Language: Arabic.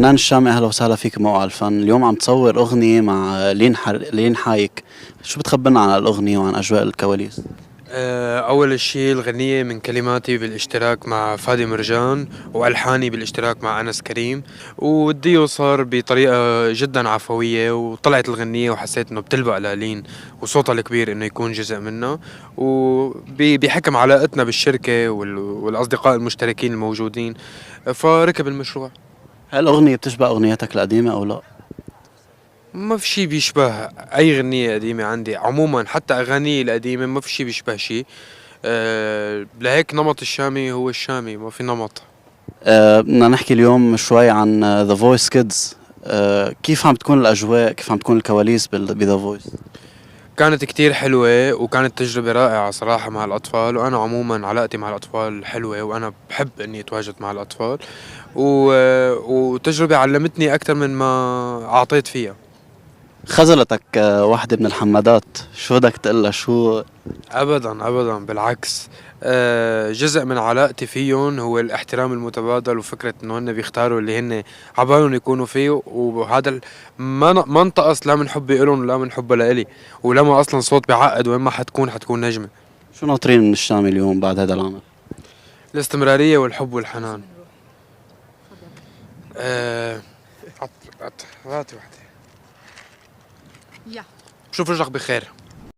فنان الشامي، أهلا وسهلا فيك بموقع الفن. اليوم عم تصور أغنية مع لين حايك، شو بتخبرنا عن الأغنية وعن أجواء الكواليس؟ أول شي الغنية من كلماتي بالاشتراك مع فادي مرجان، وألحاني بالاشتراك مع أنس كريم، والديو صار بطريقة جدا عفوية، وطلعت الغنية وحسيت إنه بتلبق لالين وصوتها الكبير إنه يكون جزء منها، وبحكم علاقتنا بالشركة والأصدقاء المشتركين الموجودين، فركب المشروع. هل الأغنية بتشبه أغنياتك القديمة أو لا؟ ما في شي بيشبه أي غنية قديمة عندي عموما، حتى أغاني القديمة ما في شي بيشبه شي. لهيك نمط الشامي هو الشامي، ما في نمط. بدنا نحكي اليوم شوي عن ذا فويس كيدز. كيف عم تكون الأجواء، كيف عم تكون الكواليس بذا فويس؟ كانت كتير حلوة، وكانت تجربة رائعة صراحة مع الأطفال، وأنا عموما علاقتي مع الأطفال حلوة، وأنا بحب إني أتواجد مع الأطفال، و... وتجربة علمتني أكتر من ما أعطيت فيها. خزلتك واحدة من الحمادات، شو بدك تقلها شو؟ أبدا أبدا، بالعكس. جزء من علاقتي فيهم هو الاحترام المتبادل، وفكرة إنه هن بيختاروا اللي هن عبالهم يكونوا فيه، وهذا ما انتقص لا من حبي إلهم ولا من حبه لإلي، ولما أصلا صوت بيعقد، وين ما حتكون نجمة. شو ناطرين من الشامي اليوم بعد هذا العمل؟ الاستمرارية والحب والحنان. أه هاتي وحدة. يا بشوف وجهك بخير.